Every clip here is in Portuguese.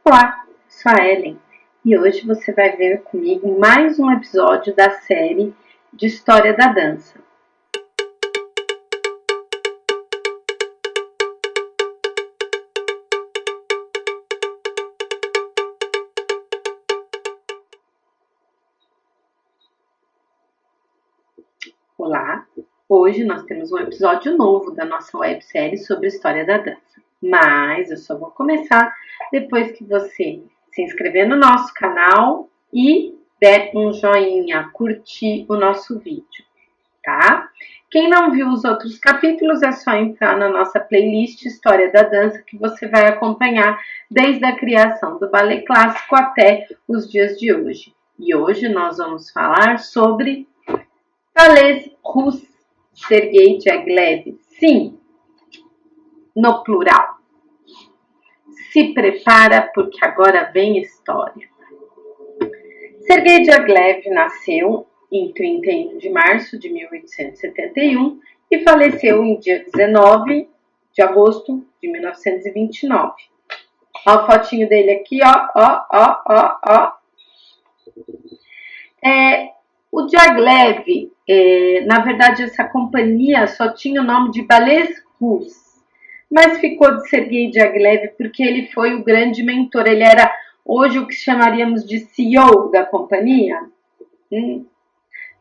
Olá, sou a Ellen e hoje você vai ver comigo mais um episódio da série de História da Dança. Olá, hoje nós temos um episódio novo da nossa websérie sobre História da Dança. Mas eu só vou começar depois que você se inscrever no nosso canal e der um joinha, curtir o nosso vídeo, tá? Quem não viu os outros capítulos é só entrar na nossa playlist História da Dança que você vai acompanhar desde a criação do balé clássico até os dias de hoje. E hoje nós vamos falar sobre balés russos, Sergei Diaghilev. Sim, no plural. Se prepara porque agora vem história. Sergei Diaghilev nasceu em 31 de março de 1871 e faleceu em dia 19 de agosto de 1929. Olha a fotinho dele aqui, ó. O Diaghilev, na verdade, essa companhia só tinha o nome de Balés Russes, mas ficou de Sergei Diaghilev porque ele foi o grande mentor. Ele era hoje o que chamaríamos de CEO da companhia,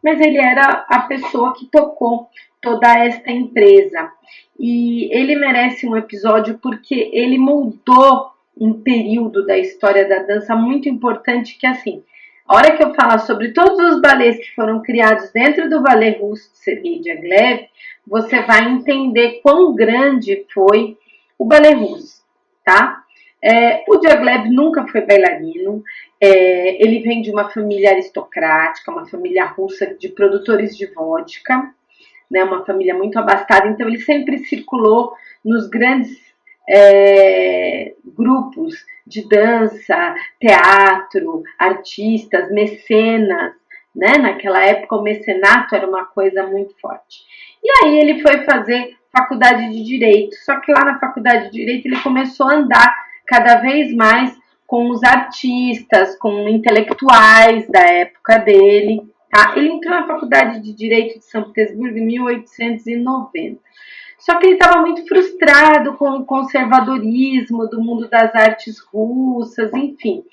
mas ele era a pessoa que tocou toda esta empresa. E ele merece um episódio porque ele moldou um período da história da dança muito importante que, assim, a hora que eu falar sobre todos os balés que foram criados dentro do balé russo de Sergei Diaghilev, você vai entender quão grande foi o balé russo, tá? O Diaghilev nunca foi bailarino, ele vem de uma família aristocrática, uma família russa de produtores de vodka, né, uma família muito abastada, então ele sempre circulou nos grandes grupos de dança, teatro, artistas, mecenas, né? Naquela época o mecenato era uma coisa muito forte. E aí ele foi fazer faculdade de Direito, só que lá na faculdade de Direito ele começou a andar cada vez mais com os artistas, com intelectuais da época dele. Tá? Ele entrou na faculdade de Direito de São Petersburgo em 1890. Só que ele estava muito frustrado com o conservadorismo do mundo das artes russas, enfim.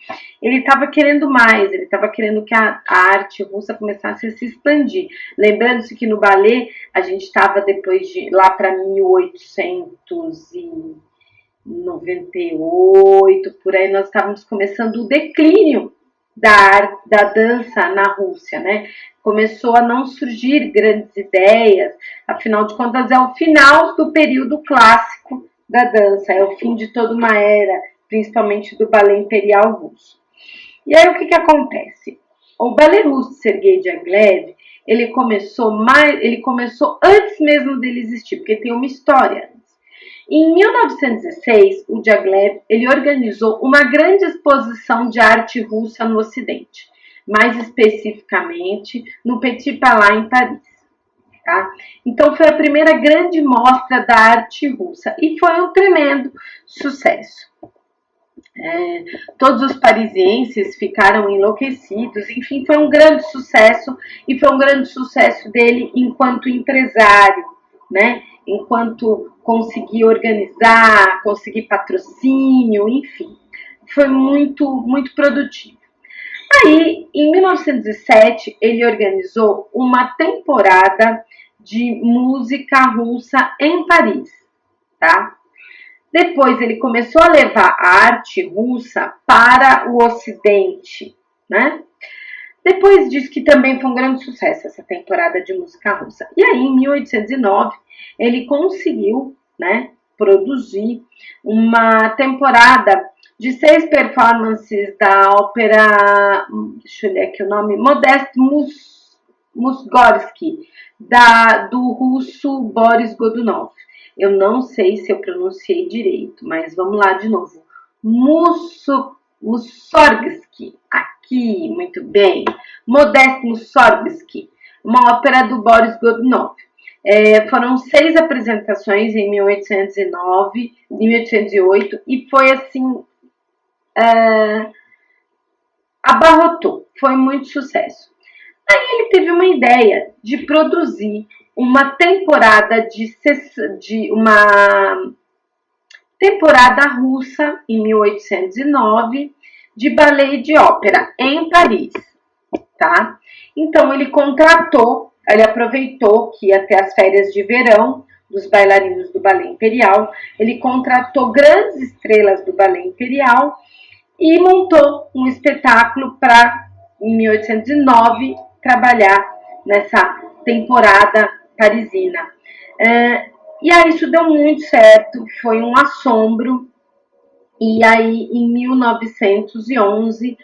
Ele estava querendo mais, ele estava querendo que a arte russa começasse a se expandir. Lembrando-se que no balé, a gente estava depois de lá para 1898, por aí nós estávamos começando o declínio da dança na Rússia, né? Começou a não surgir grandes ideias, afinal de contas é o final do período clássico da dança, é o fim de toda uma era, principalmente do balé imperial russo. E aí o que acontece? O balé russo de Sergei Diaghilev, ele começou antes mesmo dele existir, porque tem uma história. Em 1906, o Diaghilev ele organizou uma grande exposição de arte russa no Ocidente, mais especificamente no Petit Palais em Paris. Tá? Então foi a primeira grande mostra da arte russa e foi um tremendo sucesso. Todos os parisienses ficaram enlouquecidos, enfim, foi um grande sucesso e foi um grande sucesso dele enquanto empresário, né? Enquanto conseguir organizar, conseguir patrocínio, enfim, foi muito produtivo. Aí, em 1907, ele organizou uma temporada de música russa em Paris, tá? Depois ele começou a levar a arte russa para o Ocidente, né? Depois disso que também foi um grande sucesso essa temporada de música russa. E aí, em 1809, ele conseguiu, né, produzir uma temporada de 6 performances da ópera, deixa eu ler aqui o nome, Modest Mussorgsky, do russo Boris Godunov. Eu não sei se eu pronunciei direito, mas vamos lá de novo. Mussorgsky, aqui, muito bem. Modest Mussorgsky, uma ópera do Boris Godunov. Foram 6 apresentações em 1809, em 1808, e foi assim abarrotou, foi muito sucesso. Aí ele teve uma ideia de produzir uma temporada uma temporada russa em 1809 de ballet e de ópera em Paris, tá? Então ele aproveitou que ia ter as férias de verão dos bailarinos do Ballet Imperial, ele contratou grandes estrelas do Ballet Imperial e montou um espetáculo para, em 1809, trabalhar nessa temporada parisina. E aí isso deu muito certo, foi um assombro. E aí, em 1911,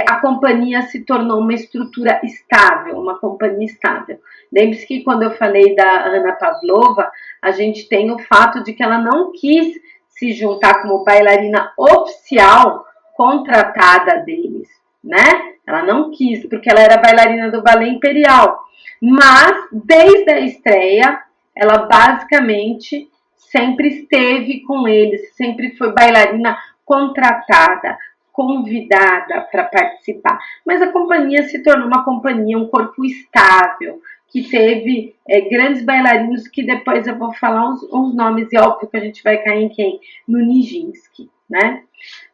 a companhia se tornou uma estrutura estável, uma companhia estável. Lembre-se que quando eu falei da Anna Pavlova, a gente tem o fato de que ela não quis se juntar como bailarina oficial contratada deles, né? Ela não quis, porque ela era bailarina do Ballet Imperial. Mas, desde a estreia, ela basicamente sempre esteve com eles, sempre foi bailarina contratada, convidada para participar. Mas a companhia se tornou uma companhia, um corpo estável, que teve grandes bailarinos, que depois eu vou falar uns nomes, e óbvio que a gente vai cair em quem? No Nijinsky, né?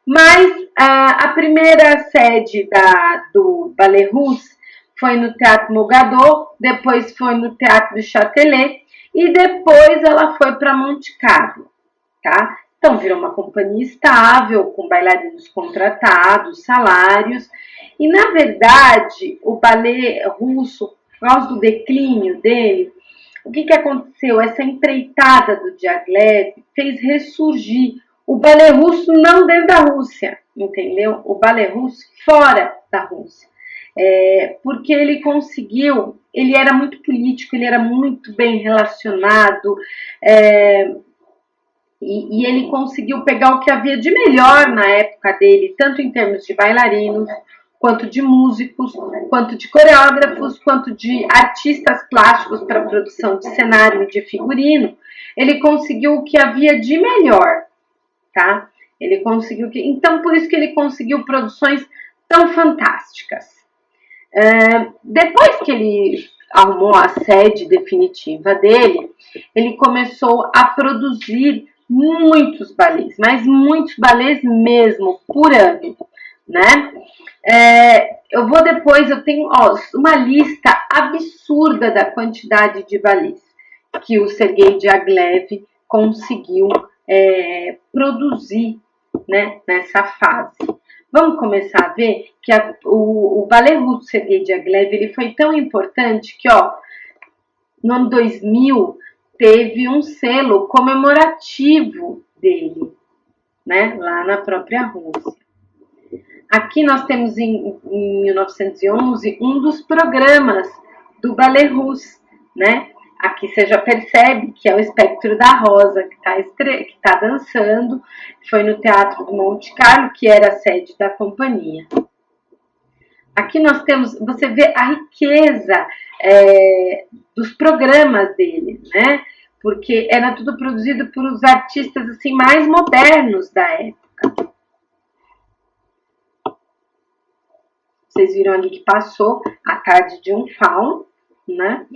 Mas a primeira sede do Ballet Russe foi no Teatro Mogador, depois foi no Teatro do Châtelet, e depois ela foi para Monte Carlo, tá? Então virou uma companhia estável, com bailarinos contratados, salários, e na verdade o ballet russo, por causa do declínio dele, o que aconteceu? Essa empreitada do Diaghilev fez ressurgir o ballet russo não dentro da Rússia, entendeu? O ballet russo fora da Rússia. Porque ele conseguiu, ele era muito político, ele era muito bem relacionado, e ele conseguiu pegar o que havia de melhor na época dele, tanto em termos de bailarinos, quanto de músicos, quanto de coreógrafos, quanto de artistas plásticos para produção de cenário e de figurino. Ele conseguiu o que havia de melhor, tá? Ele conseguiu então por isso que ele conseguiu produções tão fantásticas. Depois que ele arrumou a sede definitiva dele, ele começou a produzir muitos balés, mas muitos balés mesmo, por ano, né? Eu tenho uma lista absurda da quantidade de balés que o Sergei Diaghilev conseguiu produzir, né, nessa fase. Vamos começar a ver que o ballet russo Sergei Diaghilev ele foi tão importante que, no ano 2000 teve um selo comemorativo dele, né, lá na própria Rússia. Aqui nós temos em 1911 um dos programas do ballet russo, né? Aqui você já percebe que é o Espectro da Rosa que tá dançando. Foi no Teatro do Monte Carlo, que era a sede da companhia. Aqui nós temos, você vê a riqueza dos programas dele, né? Porque era tudo produzido por os artistas assim mais modernos da época. Vocês viram ali que passou a tarde de um faun, né?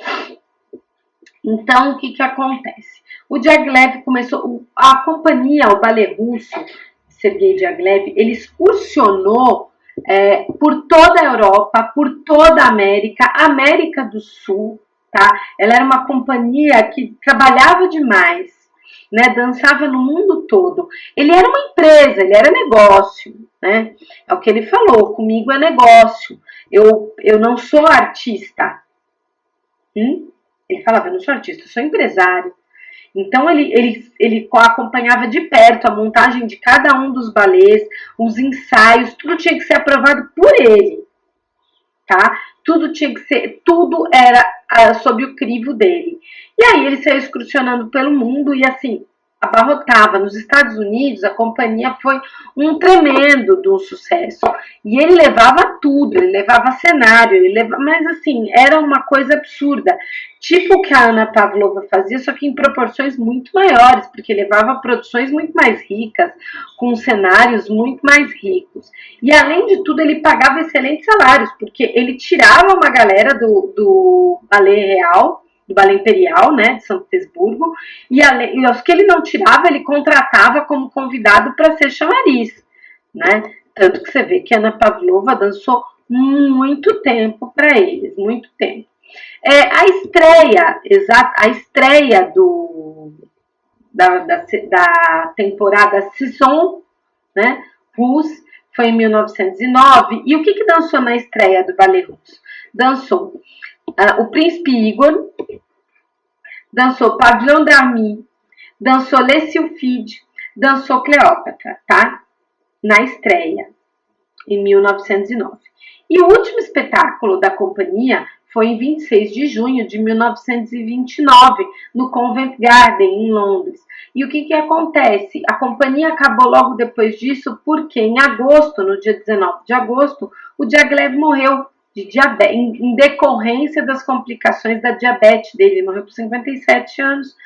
Então, o que acontece? O Diaghilev começou, a companhia, o ballet russo, Sergei Diaghilev, ele excursionou por toda a Europa, por toda a América do Sul, tá? Ela era uma companhia que trabalhava demais, né? Dançava no mundo todo. Ele era uma empresa, ele era negócio, né? É o que ele falou, comigo é negócio. Eu não sou artista. Ele falava, eu não sou artista, eu sou empresário. Então ele acompanhava de perto a montagem de cada um dos balés, os ensaios, tudo tinha que ser aprovado por ele, tá? Tudo era sob o crivo dele. E aí ele saiu excursionando pelo mundo e assim, abarrotava. Nos Estados Unidos, a companhia foi um tremendo de um sucesso. E ele levava tudo, ele levava cenário, mas assim, era uma coisa absurda. Tipo o que a Anna Pavlova fazia, só que em proporções muito maiores, porque levava produções muito mais ricas, com cenários muito mais ricos. E além de tudo, ele pagava excelentes salários, porque ele tirava uma galera do balé real, do balé imperial, né, de São Petersburgo, e os que ele não tirava, ele contratava como convidado para ser chamariz, né? Tanto que você vê que a Anna Pavlova dançou muito tempo para eles, muito tempo. A estreia da temporada Saison, né, russo, foi em 1909. E o que dançou na estreia do ballet russo? Dançou o Príncipe Igor, dançou Pavillon d'Army, dançou Les Sylphides, dançou Cleópatra, tá? Na estreia, em 1909. E o último espetáculo da companhia foi em 26 de junho de 1929, no Covent Garden, em Londres. E o que acontece? A companhia acabou logo depois disso, porque em agosto, no dia 19 de agosto, o Diaghilev morreu de diabetes, em decorrência das complicações da diabetes dele. Ele morreu com 57 anos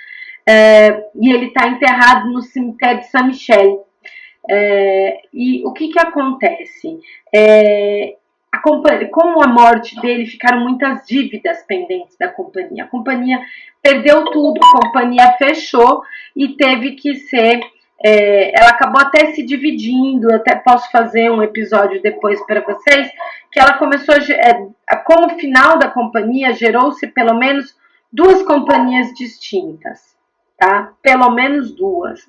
e ele está enterrado no cemitério de Saint-Michel. E o que acontece? Com a morte dele, ficaram muitas dívidas pendentes da companhia. A companhia perdeu tudo, a companhia fechou e teve que ser... ela acabou até se dividindo, até posso fazer um episódio depois para vocês, que ela começou, com o final da companhia, gerou-se pelo menos 2 companhias distintas, tá? Pelo menos 2.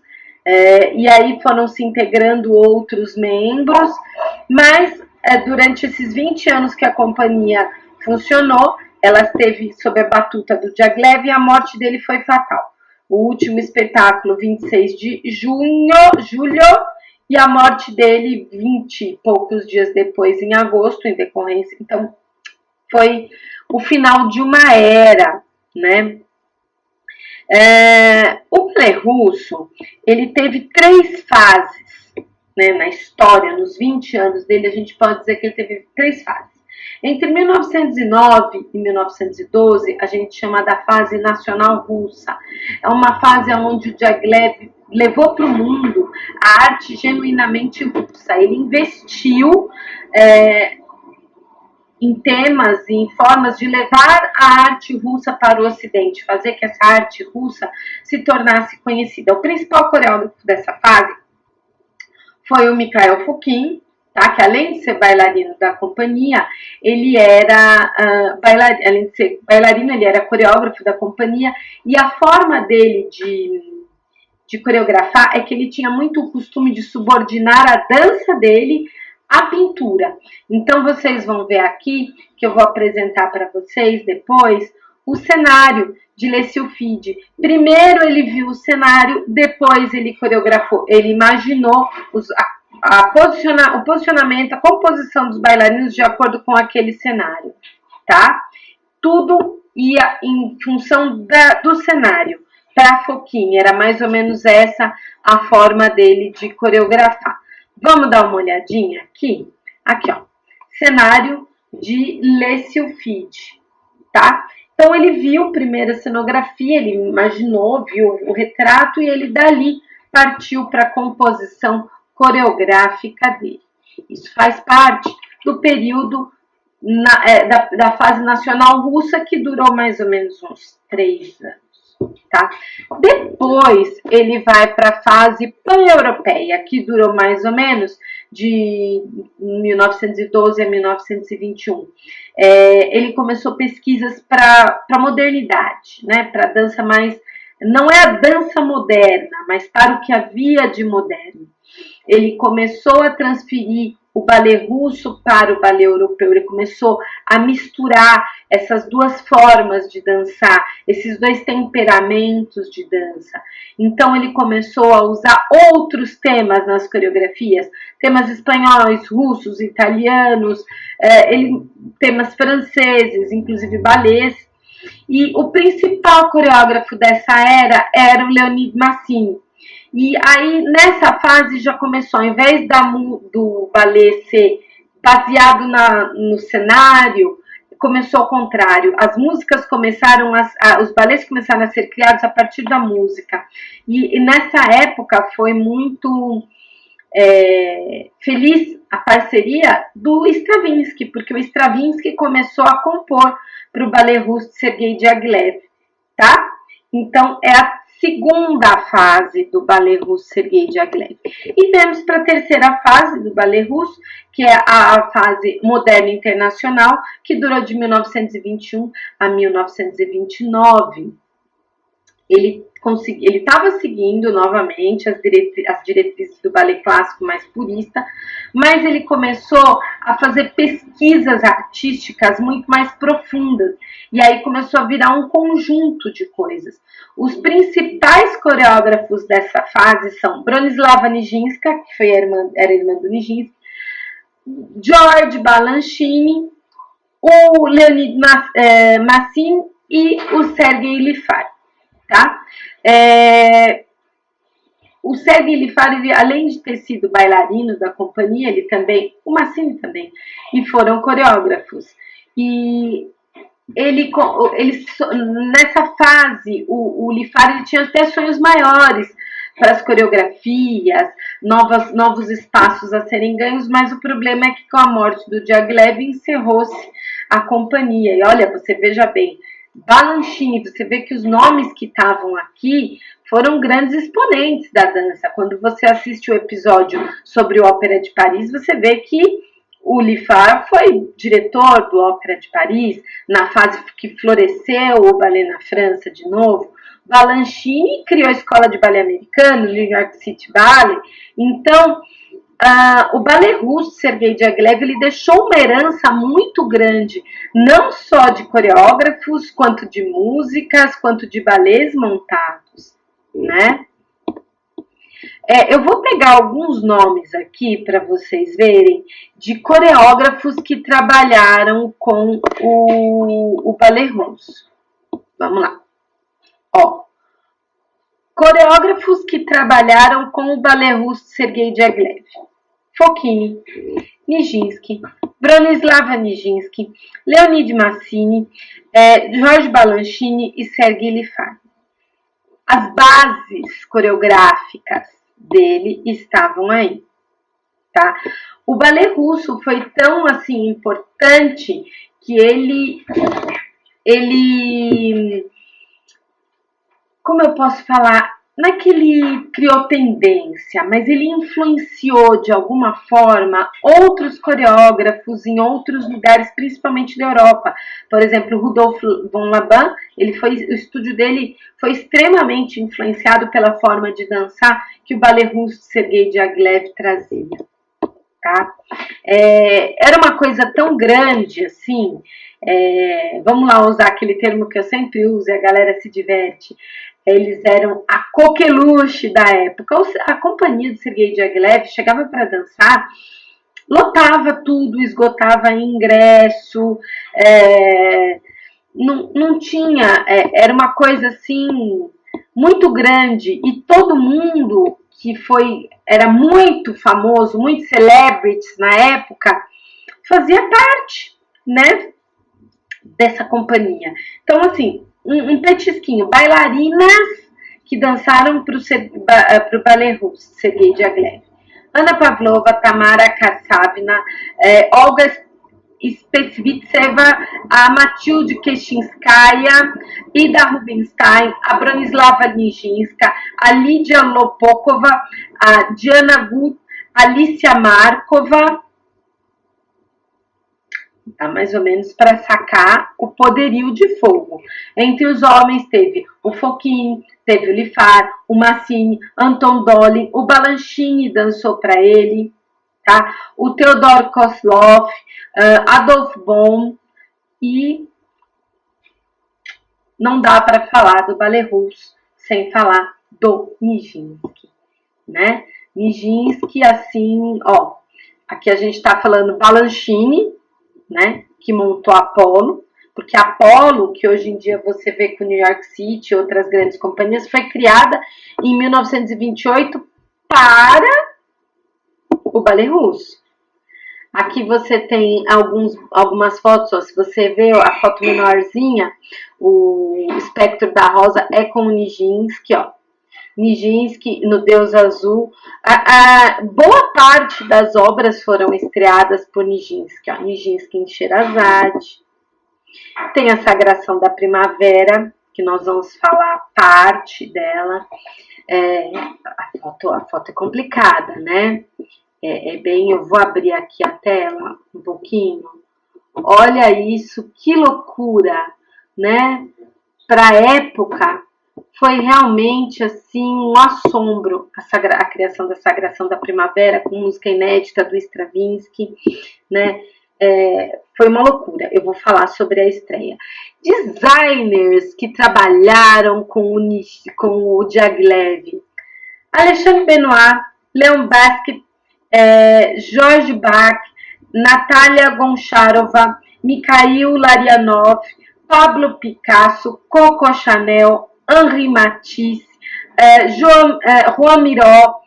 E aí foram se integrando outros membros, mas durante esses 20 anos que a companhia funcionou, ela esteve sob a batuta do Diaghilev e a morte dele foi fatal. O último espetáculo, 26 de julho, e a morte dele 20 e poucos dias depois, em agosto, em decorrência. Então, foi o final de uma era, né? O balé russo, ele teve 3 fases, né, na história, nos 20 anos dele, a gente pode dizer que ele teve 3 fases. Entre 1909 e 1912, a gente chama da fase nacional russa. É uma fase onde o Diaghilev levou para o mundo a arte genuinamente russa. Ele investiu em temas e em formas de levar a arte russa para o Ocidente, fazer que essa arte russa se tornasse conhecida. O principal coreógrafo dessa fase foi o Mikhail Fokine, tá? Que além de ser bailarino da companhia, ele era além de ser bailarino, ele era coreógrafo da companhia, e a forma dele de coreografar é que ele tinha muito o costume de subordinar a dança dele à pintura. Então vocês vão ver aqui, que eu vou apresentar para vocês depois, o cenário de Les Sylphides. Primeiro ele viu o cenário, depois ele coreografou, ele imaginou o posicionamento, a composição dos bailarinos de acordo com aquele cenário, tá? Tudo ia em função do cenário. Para Fokine, era mais ou menos essa a forma dele de coreografar. Vamos dar uma olhadinha aqui? Aqui, ó. Cenário de Les Sylphides, tá? Então, ele viu primeiro a cenografia, ele imaginou, viu o retrato e ele dali partiu para a composição coreográfica dele. Isso faz parte do período da fase nacional russa, que durou mais ou menos uns 3 anos. Tá? Depois ele vai para a fase pan-europeia, que durou mais ou menos de 1912 a 1921. Ele começou pesquisas para a modernidade, né? Para a dança mais... Não é a dança moderna, mas para o que havia de moderno. Ele começou a transferir o balé russo para o balé europeu. Ele começou a misturar essas 2 formas de dançar, esses 2 temperamentos de dança. Então ele começou a usar outros temas nas coreografias, temas espanhóis, russos, italianos, temas franceses, inclusive balés. E o principal coreógrafo dessa era o Leonid Massine. E aí, nessa fase, já começou, ao invés do balé ser baseado no cenário, começou ao contrário. As músicas começaram, os balés começaram a ser criados a partir da música. E nessa época foi muito feliz a parceria do Stravinsky, porque o Stravinsky começou a compor para o balé russo de Sergei Diaghilev, tá? Então, é a segunda fase do balé russo Sergei Diaghilev. E temos para a terceira fase do balé russo, que é a fase moderna internacional, que durou de 1921 a 1929. Ele estava seguindo novamente as diretrizes do balé clássico mais purista, mas ele começou a fazer pesquisas artísticas muito mais profundas, e aí começou a virar um conjunto de coisas. Os principais coreógrafos dessa fase são Bronislava Nijinsky, que era irmã do Nijinsky, George Balanchine, o Leonid Massin e o Sergei Lifar. Tá? O Sergei Lifar, além de ter sido bailarino da companhia, ele também, o Massini também, e foram coreógrafos. E nessa fase, o Lifar ele tinha até sonhos maiores para as coreografias, novos espaços a serem ganhos, mas o problema é que com a morte do Diaghilev encerrou-se a companhia. E olha, você veja bem, Balanchine, você vê que os nomes que estavam aqui foram grandes exponentes da dança. Quando você assiste o episódio sobre o Ópera de Paris, você vê que o Lifar foi diretor do Ópera de Paris, na fase que floresceu o balé na França de novo. Balanchine criou a escola de balé americano, New York City Ballet. Então, o balé russo, Sergei Diaghilev, ele deixou uma herança muito grande, não só de coreógrafos, quanto de músicas, quanto de balés montados, né? Eu vou pegar alguns nomes aqui para vocês verem de coreógrafos que trabalharam com o balé russo. Vamos lá. Coreógrafos que trabalharam com o balé russo Sergei Diaghilev: Fokine, Nijinsky, Bronislava Nijinsky, Leonid Massini, George Balanchine e Sergei Lifar. As bases coreográficas dele estavam aí, tá? O balé russo foi tão assim importante que ele como eu posso falar, não é que ele criou tendência, mas ele influenciou de alguma forma outros coreógrafos em outros lugares, principalmente da Europa. Por exemplo, Rudolf von Laban, o estúdio dele foi extremamente influenciado pela forma de dançar que o balé russo de Sergei Diaghilev trazia. Tá? Era uma coisa tão grande assim, vamos lá usar aquele termo que eu sempre uso e a galera se diverte. Eles eram a coqueluche da época. A companhia de Sergei Diaghilev chegava para dançar, lotava tudo, esgotava ingresso, não tinha, era uma coisa assim muito grande, e todo mundo que era muito famoso, muito celebrities na época, fazia parte, né, dessa companhia. Então, assim, um petisquinho, bailarinas que dançaram para o balé russo, Sergei Diaghilev: Ana Pavlova, Tamara Karsavina, Olga Spetsvitseva, a Matilde Keshinskaya, Ida Rubinstein, a Bronislava Nijinska, a Lídia Lopokova, a Diana Gut, a Alicia Markova. Tá mais ou menos para sacar o poderio de fogo. Entre os homens teve o Fokine, teve o Lifar, o Massini, Anton Dolin, o Balanchine dançou para ele, tá? O Theodor Kozlov, Adolf Bohm, e não dá para falar do balé russo sem falar do Nijinsky, né? Nijinsky, assim, aqui a gente está falando Balanchine, né, que montou Apolo, porque a Apollo, que hoje em dia você vê com New York City e outras grandes companhias, foi criada em 1928 para o balé russo. Aqui você tem algumas fotos, ó, se você vê a foto menorzinha, o espectro da rosa é com o Nijinsky, ó. Nijinsky no Deus Azul. Boa parte das obras foram estreadas por Nijinsky, ó. Nijinsky em Sherazade. Tem a Sagração da Primavera, que nós vamos falar parte dela. A foto é complicada, né? Eu vou abrir aqui a tela um pouquinho. Olha isso, que loucura, né? Para a época, foi realmente assim um assombro a criação da Sagração da Primavera com música inédita do Stravinsky, né? Foi uma loucura. Eu vou falar sobre a estreia. Designers que trabalharam com o Diaghilev: Alexandre Benoit, Leon Basquiat, George Bach, Natalia Goncharova, Mikhail Larionov, Pablo Picasso, Coco Chanel, Henri Matisse, Juan Miró,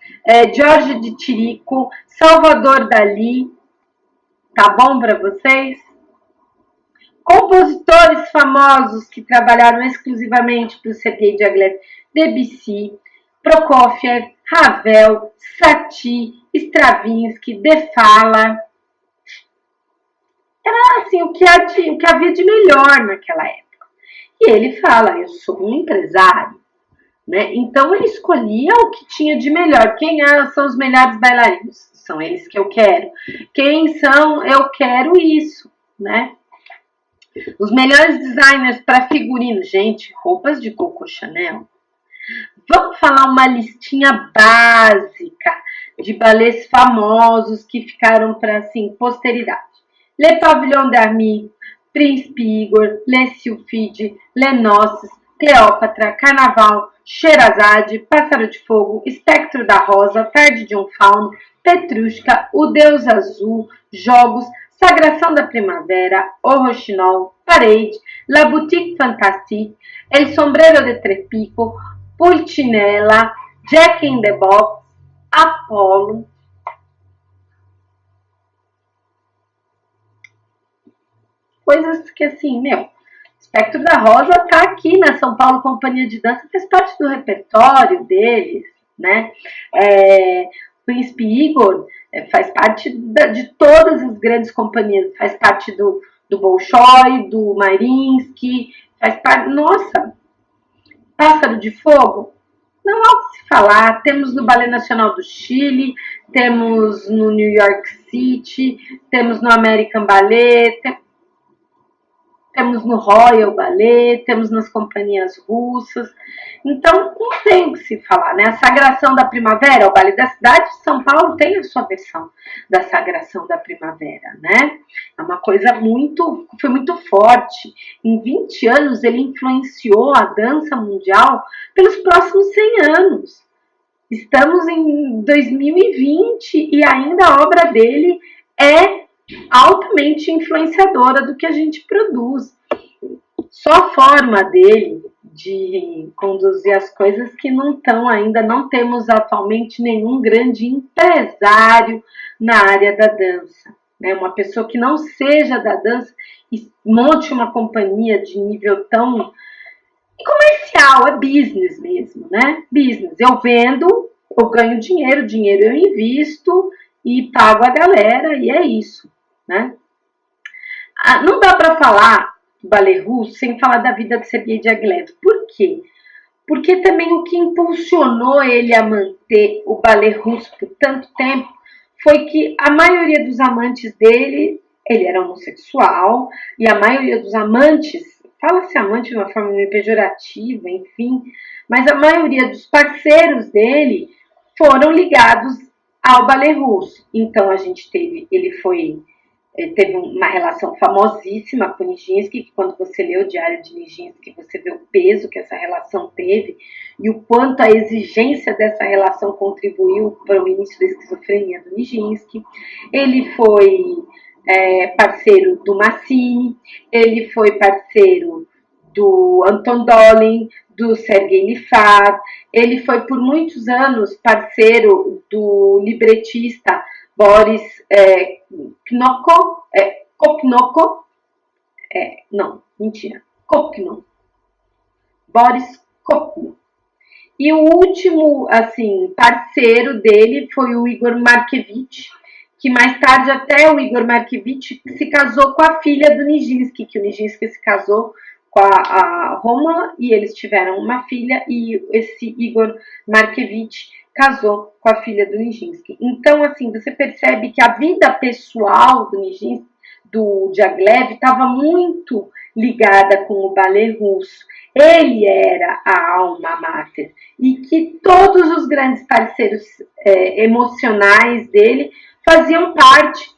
Jorge de Chirico, Salvador Dalí. Tá bom para vocês? Compositores famosos que trabalharam exclusivamente para o Sergei Diaghilev: Debussy, Prokofiev, Ravel, Satie, Stravinsky, De Falla. Era assim o que havia de melhor naquela época. E ele fala: eu sou um empresário, né? Então ele escolhia o que tinha de melhor. Quem são os melhores bailarinos? São eles que eu quero. Quem são? Eu quero isso, né? Os melhores designers para figurino. Gente, roupas de Coco Chanel. Vamos falar uma listinha básica de balés famosos que ficaram para assim, posteridade. Le Pavillon d'Army, Príncipe Igor, Le Sylphide, Les Noces, Cleópatra, Carnaval, Sherazade, Pássaro de Fogo, Espectro da Rosa, Tarde de um Fauno, Petrushka, O Deus Azul, Jogos, Sagração da Primavera, O Rochinol, Parade, La Boutique Fantastique, El Sombrero de Trepico, Pulcinella, Jack in the Box, Apollo. Coisas que assim, Espectro da Rosa tá aqui na São Paulo Companhia de Dança, faz parte do repertório deles, né? Príncipe Igor faz parte de todas as grandes companhias, faz parte do Bolshoi, do Mariinsky, faz parte, nossa, Pássaro de Fogo, não há o que se falar. Temos no Ballet Nacional do Chile, temos no New York City, temos no American Ballet, temos no Royal Ballet, temos nas companhias russas. Então, não tem o que se falar, né? A Sagração da Primavera, o Ballet da Cidade de São Paulo tem a sua versão da Sagração da Primavera, né? É uma coisa foi muito forte. Em 20 anos, ele influenciou a dança mundial pelos próximos 100 anos. Estamos em 2020 e ainda a obra dele é altamente influenciadora do que a gente produz. Só a forma dele de conduzir as coisas que ainda não temos atualmente nenhum grande empresário na área da dança, né? Uma pessoa que não seja da dança e monte uma companhia de nível tão comercial, é business mesmo, né? Business. Eu vendo, eu ganho dinheiro eu invisto e pago a galera e é isso, né? Não dá para falar do balé russo sem falar da vida de Sergei Diaghilev. Por quê? Porque também o que impulsionou ele a manter o balé russo por tanto tempo foi que a maioria dos amantes dele, ele era homossexual, e a maioria dos amantes, fala-se amante de uma forma meio pejorativa, enfim, mas a maioria dos parceiros dele foram ligados ao balé russo. Então ele teve uma relação famosíssima com Nijinsky, que quando você lê o Diário de Nijinsky, você vê o peso que essa relação teve e o quanto a exigência dessa relação contribuiu para o início da esquizofrenia do Nijinsky. Ele foi parceiro do Massini, ele foi parceiro do Anton Dolin, do Sergei Lifar, ele foi por muitos anos parceiro do libretista Boris Kopnoko, Boris Kopnok. E o último, assim, parceiro dele foi o Igor Markevich, que mais tarde até o Igor Markevich se casou com a filha do Nijinsky, que o Nijinsky se casou com a Romola e eles tiveram uma filha e esse Igor Markevich casou com a filha do Nijinsky. Então, assim, você percebe que a vida pessoal do Nijinsky, do Diaghilev, estava muito ligada com o balé russo. Ele era a alma mater e que todos os grandes parceiros emocionais dele faziam parte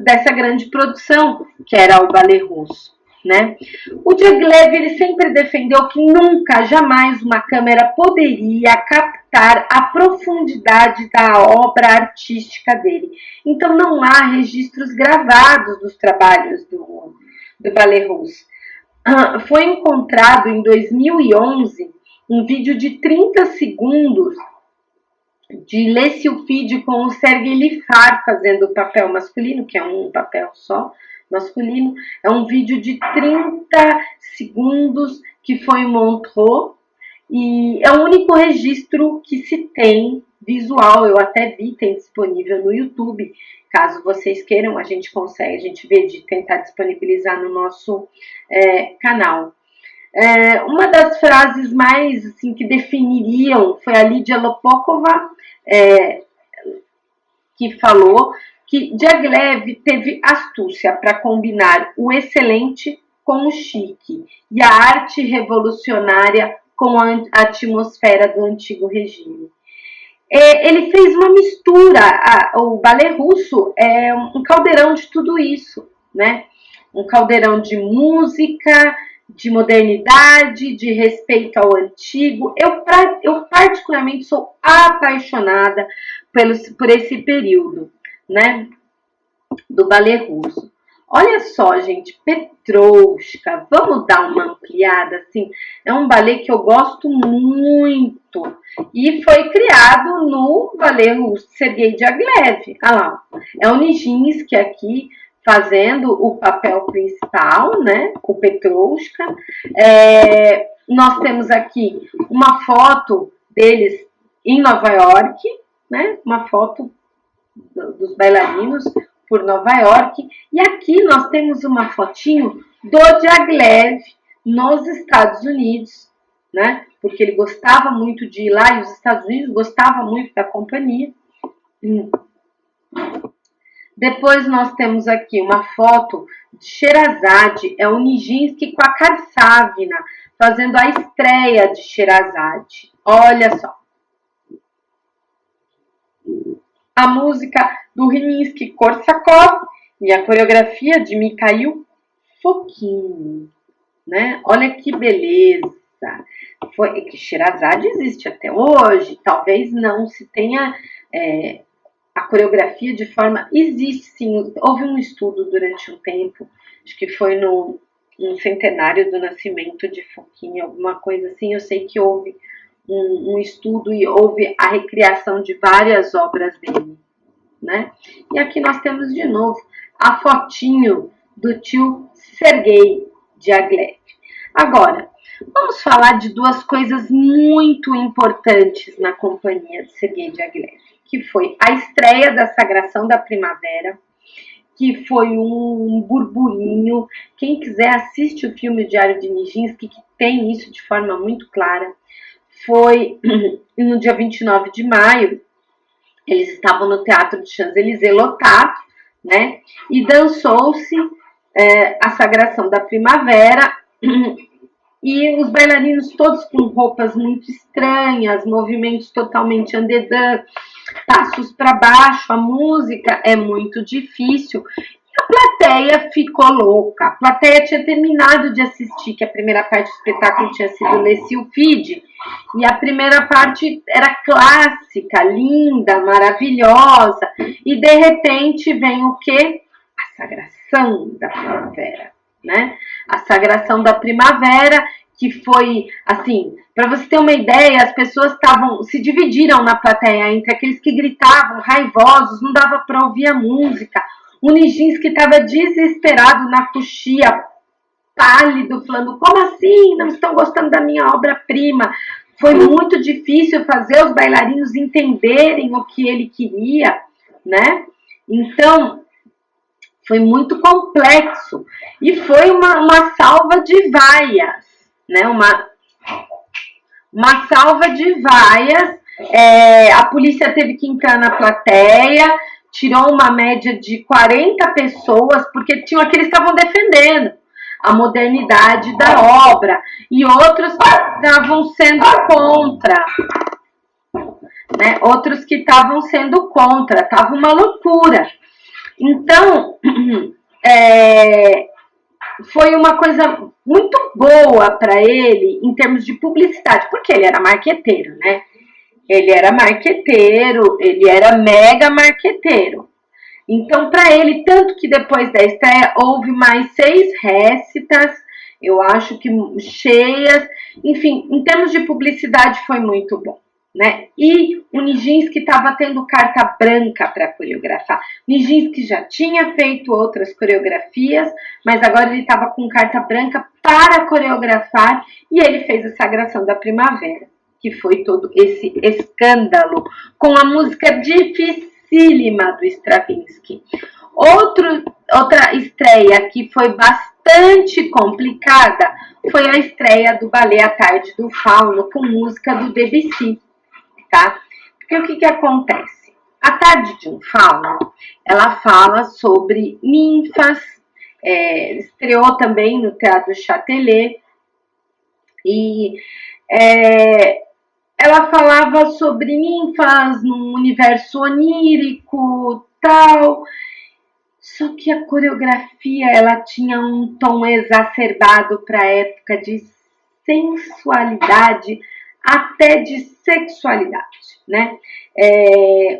dessa grande produção que era o balé russo, né? O Diaghilev ele sempre defendeu que nunca, jamais uma câmera poderia captar a profundidade da obra artística dele. Então não há registros gravados dos trabalhos do balé russo. Foi encontrado em 2011 um vídeo de 30 segundos de Lessilfide com o Sergei Lifar fazendo o papel masculino, que é um papel só masculino. É um vídeo de 30 segundos que foi em Montreux e é o único registro que se tem visual. Eu até vi, tem disponível no YouTube. Caso vocês queiram, a gente vê de tentar disponibilizar no nosso canal. Uma das frases mais assim, que definiriam foi a Lídia Lopokova, que falou que Diaghilev teve astúcia para combinar o excelente com o chique e a arte revolucionária com a atmosfera do antigo regime. Ele fez uma mistura, o balé russo é um caldeirão de tudo isso, né? Um caldeirão de música, de modernidade, de respeito ao antigo. Eu particularmente sou apaixonada por esse período, né, do balé russo. Olha só, gente, Petrouchka, vamos dar uma ampliada, assim, é um balé que eu gosto muito e foi criado no balé russo Sergei Diaghilev. Olha lá, é o Nijinsky aqui fazendo o papel principal, né, o Petrouchka. Nós temos aqui uma foto deles em Nova York, né, uma foto dos bailarinos por Nova York. E aqui nós temos uma fotinho do Diaghilev nos Estados Unidos, né? Porque ele gostava muito de ir lá e os Estados Unidos gostavam muito da companhia. Depois nós temos aqui uma foto de Sherazade, é o Nijinsky com a Karsavina, fazendo a estreia de Sherazade. Olha só. A música do Rimsky-Korsakov e a coreografia de Mikhail Fokine, né? Olha que beleza! Que Sherazade existe até hoje, talvez não se tenha a coreografia de forma... Existe sim, houve um estudo durante um tempo, acho que foi no centenário do nascimento de Fokine, alguma coisa assim, eu sei que houve um estudo e houve a recriação de várias obras dele, né? E aqui nós temos de novo a fotinho do tio Sergei Diaghilev. Agora, vamos falar de duas coisas muito importantes na companhia de Sergei Diaghilev, que foi a estreia da Sagração da Primavera, que foi um burburinho. Quem quiser assiste o filme Diário de Nijinsky, que tem isso de forma muito clara. Foi no dia 29 de maio, eles estavam no Teatro de Champs-Élysées lotado, né? E dançou-se a Sagração da Primavera e os bailarinos todos com roupas muito estranhas, movimentos totalmente en dedans, passos para baixo, a música é muito difícil. A plateia ficou louca. A plateia tinha terminado de assistir, que a primeira parte do espetáculo tinha sido Lessilfide, e a primeira parte era clássica, linda, maravilhosa, e de repente vem o quê? A sagração da primavera, né? A sagração da primavera, que foi, assim, para você ter uma ideia, as pessoas se dividiram na plateia entre aqueles que gritavam, raivosos, não dava para ouvir a música. O Nijinsky estava desesperado na coxia, pálido, falando, como assim? Não estão gostando da minha obra-prima? Foi muito difícil fazer os bailarinos entenderem o que ele queria, né? Então, foi muito complexo. E foi uma salva de vaias, né? Uma salva de vaias. A polícia teve que entrar na plateia, tirou uma média de 40 pessoas, porque tinham aqueles que estavam defendendo a modernidade da obra, e outros estavam sendo contra, né? Outros que estavam sendo contra, estava uma loucura. Então, foi uma coisa muito boa para ele em termos de publicidade, porque ele era marqueteiro, né? Ele era marqueteiro, ele era mega marqueteiro. Então, para ele, tanto que depois da estreia houve mais 6 récitas, eu acho que cheias, enfim, em termos de publicidade foi muito bom, né? E o Nijinsky estava tendo carta branca para coreografar. Nijinsky já tinha feito outras coreografias, mas agora ele estava com carta branca para coreografar e ele fez a Sagração da Primavera, que foi todo esse escândalo, com a música dificílima do Stravinsky. Outra estreia que foi bastante complicada foi a estreia do Ballet à Tarde do Fauno, com música do Debussy, tá? Porque o que acontece? A Tarde de um Fauno, ela fala sobre ninfas, estreou também no Teatro Châtelet, e ela falava sobre ninfas num universo onírico, tal. Só que a coreografia, ela tinha um tom exacerbado para a época de sensualidade, até de sexualidade, né?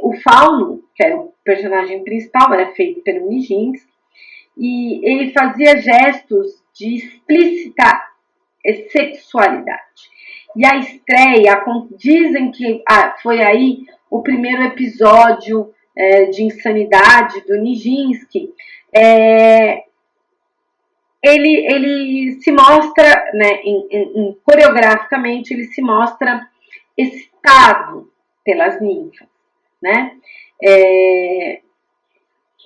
O Fauno, que era o personagem principal, era feito pelo Nijinsky, e ele fazia gestos de explícita sexualidade. E a estreia, dizem que foi aí o primeiro episódio de insanidade do Nijinsky. Ele se mostra, né, coreograficamente, ele se mostra excitado pelas ninfas, né?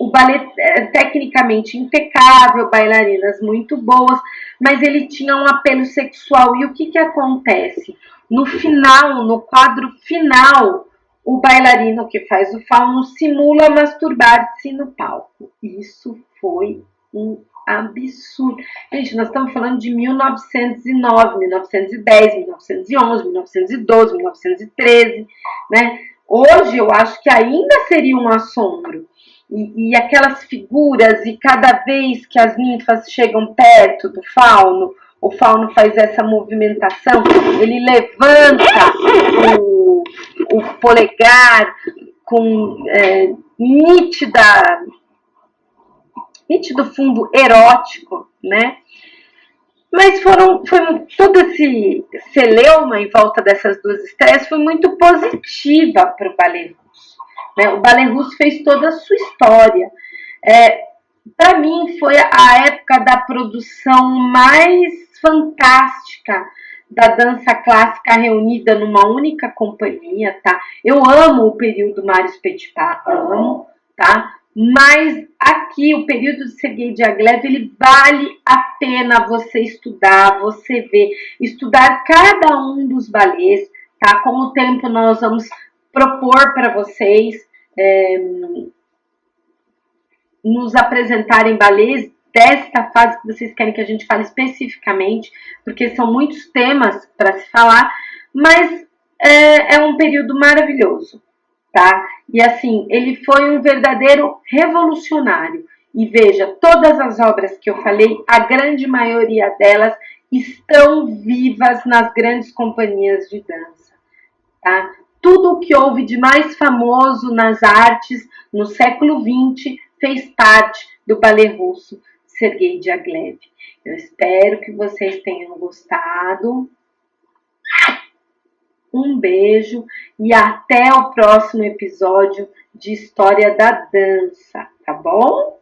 O ballet é tecnicamente impecável, bailarinas muito boas, mas ele tinha um apelo sexual. E o que acontece? No final, no quadro final, o bailarino que faz o Fauno simula masturbar-se no palco. Isso foi um absurdo. Gente, nós estamos falando de 1909, 1910, 1911, 1912, 1913, né? Hoje eu acho que ainda seria um assombro. E aquelas figuras, e cada vez que as ninfas chegam perto do Fauno, o Fauno faz essa movimentação, ele levanta o polegar com nítido fundo erótico, né? Mas foi todo esse celeuma em volta dessas duas estreias foi muito positiva para o ballet russo, né? O ballet russo fez toda a sua história. Para mim, foi a época da produção mais fantástica da dança clássica reunida numa única companhia, tá? Eu amo o período Marius Petipa, amo, tá? Mas aqui, o período de Sergei Diaghilev, ele vale a pena você estudar, você ver, estudar cada um dos balés, tá? Com o tempo nós vamos propor para vocês nos apresentarem balés desta fase que vocês querem que a gente fale especificamente, porque são muitos temas para se falar, mas é um período maravilhoso, tá? E assim, ele foi um verdadeiro revolucionário. E veja, todas as obras que eu falei, a grande maioria delas estão vivas nas grandes companhias de dança, tá? Tudo o que houve de mais famoso nas artes no século XX fez parte do balé russo Sergei Diaghilev. Eu espero que vocês tenham gostado. Um beijo e até o próximo episódio de História da Dança, tá bom?